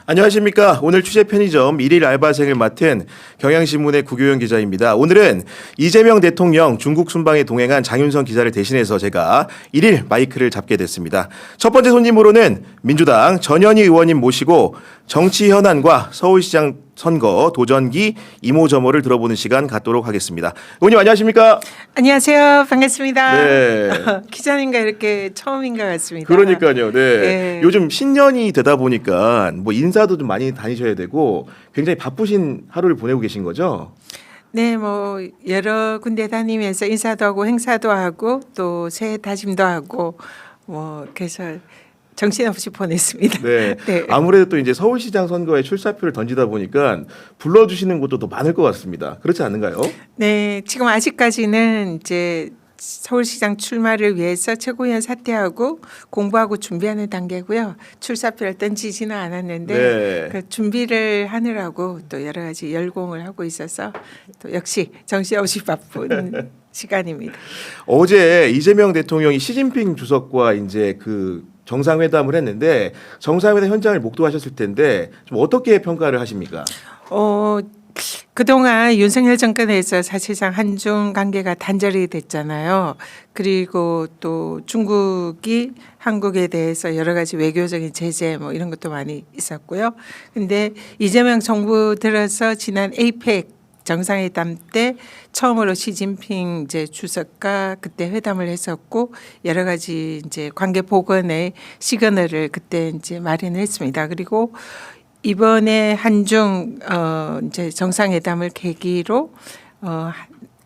안녕하십니까. 오늘 취재 편의점 일일 알바생을 맡은 경향신문의 구교영 기자입니다. 오늘은 이재명 대통령 중국 순방에 동행한 장윤선 기자를 대신해서 제가 일일 마이크를 잡게 됐습니다. 첫 번째 손님으로는 민주당 전현희 의원님 모시고 정치 현안과 서울시장 선거 도전기 이모저모를 들어보는 시간 갖도록 하겠습니다. 의원님 안녕하십니까? 안녕하세요. 반갑습니다. 네. 기자님과 이렇게 처음인 것 같습니다. 그러니까요. 네. 네. 요즘 신년이 되다 보니까 뭐 인사도 좀 많이 다니셔야 되고 굉장히 바쁘신 하루를 보내고 계신 거죠? 네, 뭐 여러 군데 다니면서 인사도 하고 행사도 하고 또 새해 다짐도 하고 뭐 그래서 정신없이 보냈습니다. 네. 네. 아무래도 또 이제 서울시장 선거에 출사표를 던지다 보니까 불러주시는 곳도 더 많을 것 같습니다. 그렇지 않은가요? 네, 지금 아직까지는 이제 서울시장 출마를 위해서 최고위원 사퇴하고 공부하고 준비하는 단계고요. 출사표를 던지지는 않았는데 네. 그 준비를 하느라고 또 여러 가지 열공을 하고 있어서 또 역시 정신없이 바쁜 시간입니다. 어제 이재명 대통령이 시진핑 주석과 이제 그 정상회담을 했는데 정상회담 현장을 목도하셨을 텐데 좀 어떻게 평가를 하십니까? 그동안 윤석열 정권에서 사실상 한중 관계가 단절이 됐잖아요. 그리고 또 중국이 한국에 대해서 여러 가지 외교적인 제재 뭐 이런 것도 많이 있었고요. 근데 이재명 정부 들어서 지난 에이펙 정상회담 때 처음으로 시진핑 이제 주석과 그때 회담을 했었고 여러 가지 이제 관계 복원의 시그널을 그때 이제 마련했습니다. 그리고 이번에 한중 이제 정상회담을 계기로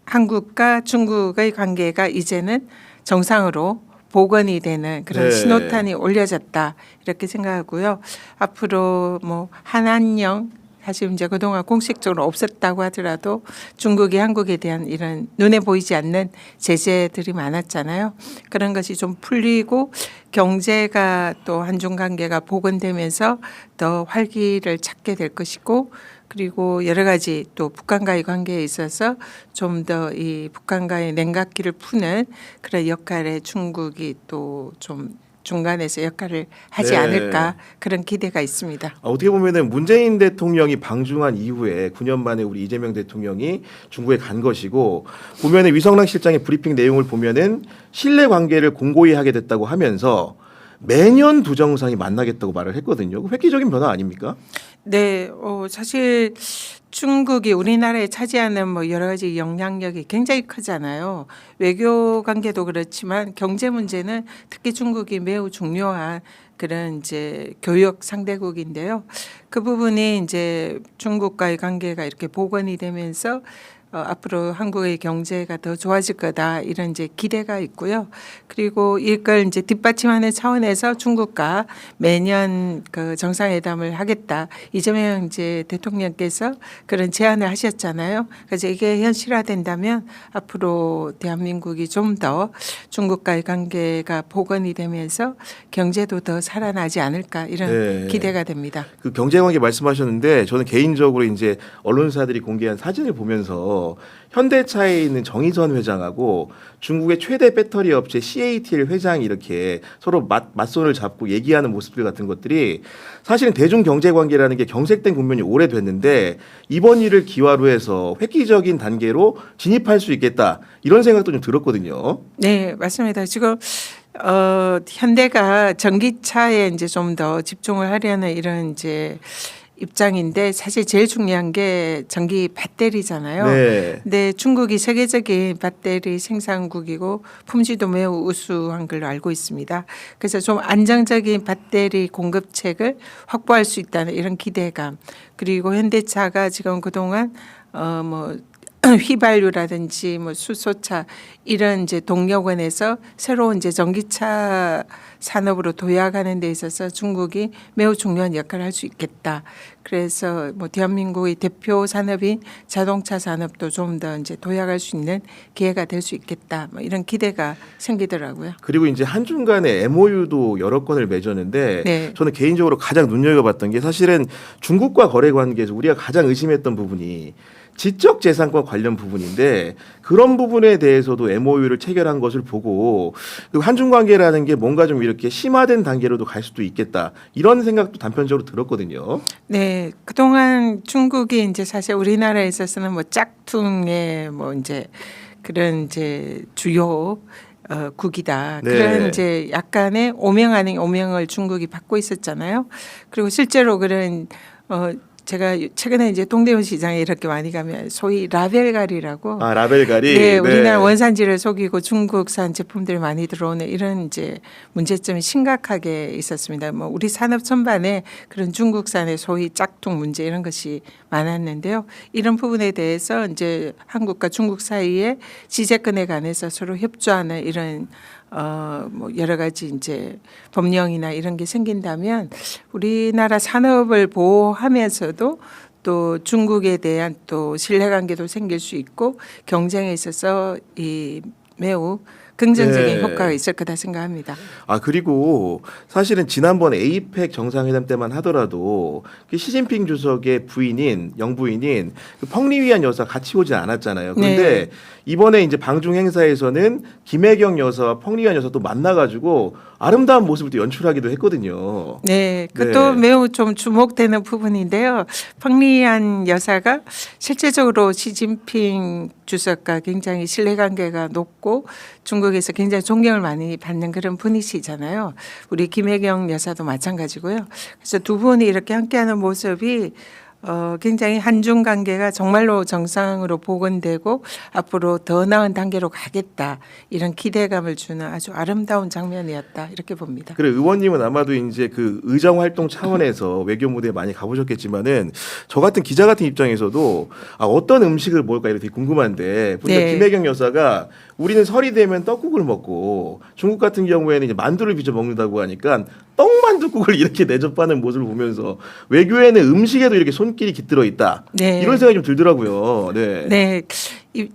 한국과 중국의 관계가 이제는 정상으로 복원이 되는 그런 네. 신호탄이 올려졌다 이렇게 생각하고요. 앞으로 뭐 한한령 사실 이제 그동안 공식적으로 없었다고 하더라도 중국이 한국에 대한 이런 눈에 보이지 않는 제재들이 많았잖아요. 그런 것이 좀 풀리고 경제가 또 한중 관계가 복원되면서 더 활기를 찾게 될 것이고 그리고 여러 가지 또 북한과의 관계에 있어서 좀 더 이 북한과의 냉각기를 푸는 그런 역할에 중국이 또 좀 중간에서 역할을 하지 네. 않을까 그런 기대가 있습니다. 어떻게 보면은 문재인 대통령이 방중한 이후에 9년 만에 우리 이재명 대통령이 중국에 간 것이고 보면은 위성랑 실장의 브리핑 내용을 보면은 신뢰 관계를 공고히 하게 됐다고 하면서 매년 두 정상이 만나겠다고 말을 했거든요. 획기적인 변화 아닙니까? 네, 사실 중국이 우리나라에 차지하는 뭐 여러 가지 영향력이 굉장히 크잖아요. 외교 관계도 그렇지만 경제 문제는 특히 중국이 매우 중요한 그런 이제 교역 상대국인데요. 그 부분이 이제 중국과의 관계가 이렇게 복원이 되면서 앞으로 한국의 경제가 더 좋아질 거다 이런 이제 기대가 있고요. 그리고 이걸 이제 뒷받침하는 차원에서 중국과 매년 그 정상회담을 하겠다. 이재명 이제 대통령께서 그런 제안을 하셨잖아요. 그래서 이게 현실화된다면 앞으로 대한민국이 좀 더 중국과의 관계가 복원이 되면서 경제도 더 살아나지 않을까 이런 네. 기대가 됩니다. 그 경제관계 말씀하셨는데 저는 개인적으로 이제 언론사들이 공개한 사진을 보면서 현대차에 있는 정의선 회장하고 중국의 최대 배터리 업체 CATL 회장이 이렇게 서로 맞손을 잡고 얘기하는 모습들 같은 것들이 사실은 대중경제관계라는 게 경색된 국면이 오래됐는데 이번 일을 기화로 해서 획기적인 단계로 진입할 수 있겠다 이런 생각도 좀 들었거든요. 네, 맞습니다. 지금 현대가 전기차에 이제 좀 더 집중을 하려는 이런 이제 입장인데 사실 제일 중요한 게 전기 배터리잖아요. 네. 근데 중국이 세계적인 배터리 생산국이고 품질도 매우 우수한 걸로 알고 있습니다. 그래서 좀 안정적인 배터리 공급책을 확보할 수 있다는 이런 기대감. 그리고 현대차가 지금 그동안 뭐 휘발유라든지 뭐 수소차 이런 이제 동력원에서 새로운 이제 전기차 산업으로 도약하는 데 있어서 중국이 매우 중요한 역할을 할 수 있겠다. 그래서 뭐 대한민국의 대표 산업인 자동차 산업도 좀 더 이제 도약할 수 있는 기회가 될 수 있겠다. 뭐 이런 기대가 생기더라고요. 그리고 이제 한중 간에 MOU도 여러 건을 맺었는데 네. 저는 개인적으로 가장 눈여겨봤던 게 사실은 중국과 거래 관계에서 우리가 가장 의심했던 부분이 지적 재산권 관련 부분인데 그런 부분에 대해서도 MOU를 체결한 것을 보고 그 한중 관계라는 게 뭔가 좀 이렇게 심화된 단계로도 갈 수도 있겠다 이런 생각도 단편적으로 들었거든요. 네, 그동안 중국이 이제 사실 우리나라에 있어서는 뭐 짝퉁의 뭐 이제 그런 이제 주요 국이다. 네. 그런 이제 약간의 오명 아닌 오명을 중국이 받고 있었잖아요. 그리고 실제로 그런 제가 최근에 이제 동대문 시장에 이렇게 많이 가면 소위 라벨가리라고 아 라벨가리. 네, 우리나라 원산지를 속이고 중국산 제품들이 많이 들어오는 이런 이제 문제점이 심각하게 있었습니다. 뭐 우리 산업 전반에 그런 중국산의 소위 짝퉁 문제 이런 것이 많았는데요. 이런 부분에 대해서 이제 한국과 중국 사이에 지재권에 관해서 서로 협조하는 이런 뭐 여러 가지 이제 법령이나 이런 게 생긴다면 우리나라 산업을 보호하면서도 또 중국에 대한 또 신뢰관계도 생길 수 있고 경쟁에 있어서 이 매우 긍정적인 네. 효과가 있을 거다 생각합니다. 아 그리고 사실은 지난번 에이펙 정상회담 때만 하더라도 그 시진핑 주석의 부인인 영부인인 그 펑리위안 여사 같이 오지 않았잖아요. 그런데 네. 이번에 이제 방중 행사에서는 김혜경 여사와 펑리위안 여사 또 만나가지고 아름다운 모습을 또 연출하기도 했거든요. 네, 그것도 네. 매우 좀 주목되는 부분인데요. 펑리안 여사가 실제적으로 시진핑 주석과 굉장히 신뢰관계가 높고 중국에서 굉장히 존경을 많이 받는 그런 분이시잖아요. 우리 김혜경 여사도 마찬가지고요. 그래서 두 분이 이렇게 함께하는 모습이 굉장히 한중 관계가 정말로 정상으로 복원되고 앞으로 더 나은 단계로 가겠다 이런 기대감을 주는 아주 아름다운 장면이었다 이렇게 봅니다. 그래 의원님은 아마도 이제 그 의정 활동 차원에서 외교 무대에 많이 가보셨겠지만은 저 같은 기자 같은 입장에서도 아, 어떤 음식을 먹을까 이렇게 궁금한데 보니까 네. 김혜경 여사가 우리는 설이 되면 떡국을 먹고 중국 같은 경우에는 이제 만두를 빚어 먹는다고 하니까 떡만두국을 이렇게 내접하는 모습을 보면서 외교에는 음식에도 이렇게 손길이 깃들어 있다. 네. 이런 생각이 좀 들더라고요. 네. 네,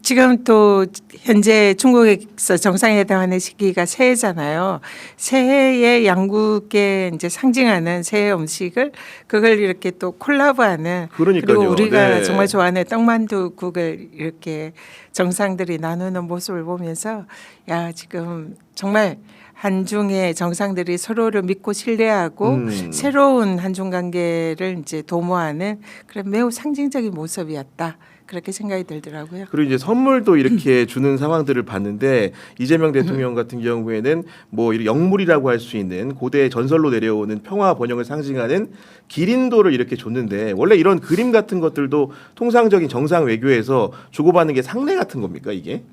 지금 또 현재 중국에서 정상회담하는 시기가 새해잖아요. 새해에 양국에 이제 상징하는 새해 음식을 그걸 이렇게 또 콜라보하는 그러니까요. 그리고 우리가 네. 정말 좋아하는 떡만두국을 이렇게 정상들이 나누는 모습을 보면서 야 지금 정말 한중의 정상들이 서로를 믿고 신뢰하고 새로운 한중 관계를 이제 도모하는 그런 매우 상징적인 모습이었다. 그렇게 생각이 들더라고요. 그리고 이제 선물도 이렇게 주는 상황들을 봤는데 이재명 대통령 같은 경우에는 뭐 이렇게 영물이라고 할 수 있는 고대 전설로 내려오는 평화 번영을 상징하는 기린도를 이렇게 줬는데 원래 이런 그림 같은 것들도 통상적인 정상 외교에서 주고받는 게 상례 같은 겁니까 이게?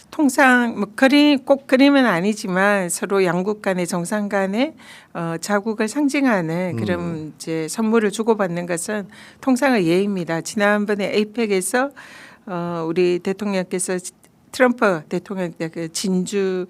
통상 뭐 꼭 그림은 아니지만 서로 양국 간의 정상 간의 자국을 상징하는 그런 이제 선물을 주고받는 것은 통상의 예입니다. 지난번에 에이펙에서 우리 대통령께서 트럼프 대통령 때 그 진주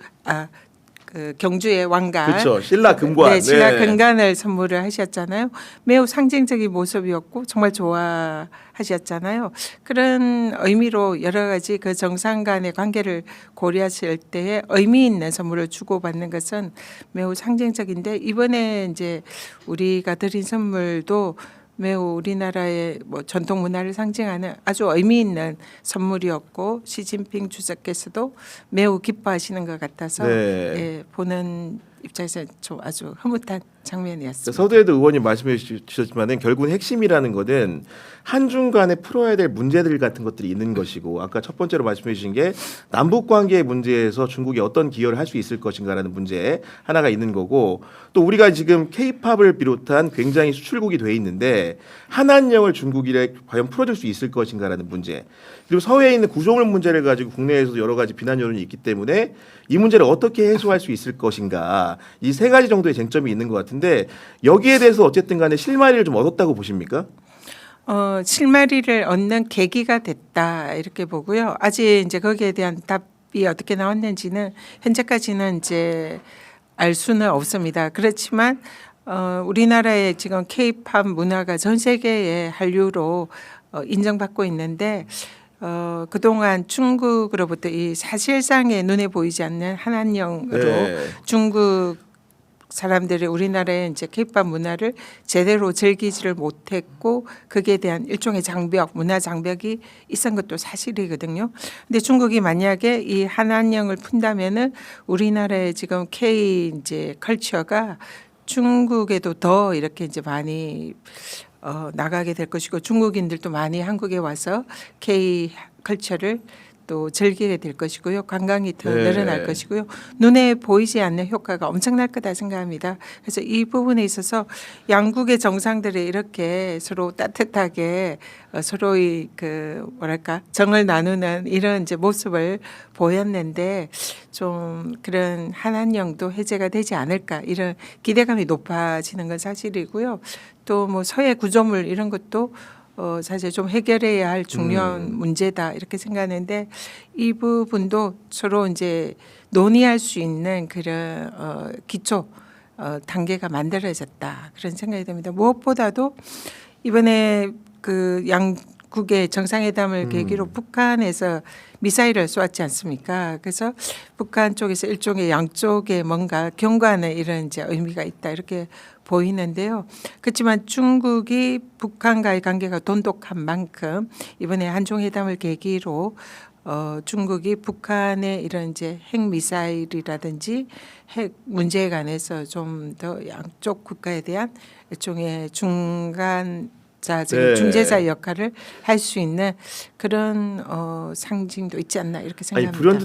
그 경주의 왕관, 그렇죠. 신라 금관. 네, 신라 네. 금관을 선물을 하셨잖아요. 매우 상징적인 모습이었고 정말 좋아하셨잖아요. 그런 의미로 여러 가지 그 정상 간의 관계를 고려했을 때에 의미 있는 선물을 주고받는 것은 매우 상징적인데 이번에 이제 우리가 드린 선물도 매우 우리나라의 뭐 전통 문화를 상징하는 아주 의미 있는 선물이었고 시진핑 주석께서도 매우 기뻐하시는 것 같아서 네. 예, 보는 입장에서 좀 아주 흐뭇한 장면이었습니다. 서두에도 의원님 말씀해 주셨지만은 결국은 핵심이라는 것은 한중 간에 풀어야 될 문제들 같은 것들이 있는 것이고 아까 첫 번째로 말씀해 주신 게 남북 관계의 문제에서 중국이 어떤 기여를 할 수 있을 것인가라는 문제 하나가 있는 거고 또 우리가 지금 K-팝을 비롯한 굉장히 수출국이 돼 있는데 한한령을 중국이 과연 풀어줄 수 있을 것인가라는 문제 그리고 서해에 있는 구조물 문제를 가지고 국내에서도 여러 가지 비난 여론이 있기 때문에 이 문제를 어떻게 해소할 수 있을 것인가 이 세 가지 정도의 쟁점이 있는 것 같은데 여기에 대해서 어쨌든 간에 실마리를 좀 얻었다고 보십니까? 실마리를 얻는 계기가 됐다 이렇게 보고요. 아직 이제 거기에 대한 답이 어떻게 나왔는지는 현재까지는 이제 알 수는 없습니다. 그렇지만 우리나라의 지금 K-팝 문화가 전 세계의 한류로 인정받고 있는데 그동안 중국으로부터 이 사실상의 눈에 보이지 않는 한한령으로 네. 중국 사람들이 우리나라의 이제 케이팝 문화를 제대로 즐기지를 못했고 그에 대한 일종의 장벽, 문화 장벽이 있었던 것도 사실이거든요. 근데 중국이 만약에 이 한안령을 푼다면은 우리나라의 지금 K 이제 컬처가 중국에도 더 이렇게 이제 많이 나가게 될 것이고 중국인들도 많이 한국에 와서 K 컬처를 또 즐기게 될 것이고요. 관광이 더 네. 늘어날 것이고요. 눈에 보이지 않는 효과가 엄청날 거다 생각합니다. 그래서 이 부분에 있어서 양국의 정상들이 이렇게 서로 따뜻하게 서로의 그 뭐랄까 정을 나누는 이런 이제 모습을 보였는데 좀 그런 한한령도 해제가 되지 않을까 이런 기대감이 높아지는 건 사실이고요. 또 뭐 서해 구조물 이런 것도 사실 좀 해결해야 할 중요한 문제다 이렇게 생각하는데 이 부분도 서로 이제 논의할 수 있는 그런 기초 단계가 만들어졌다 그런 생각이 듭니다. 무엇보다도 이번에 그 양국의 정상회담을 계기로 북한에서 미사일을 쏘았지 않습니까? 그래서 북한 쪽에서 일종의 양쪽에 뭔가 경고하는 이런 이제 의미가 있다 이렇게 보이는데요. 그렇지만 중국이 북한과의 관계가 돈독한 만큼 이번에 한중회담을 계기로 중국이 북한의 이런 이제 핵 미사일이라든지 핵 문제에 관해서 좀 더 양쪽 국가에 대한 일종의 네. 중재자 역할을 할 수 있는 그런 상징도 있지 않나 이렇게 아니 생각합니다. 불현듯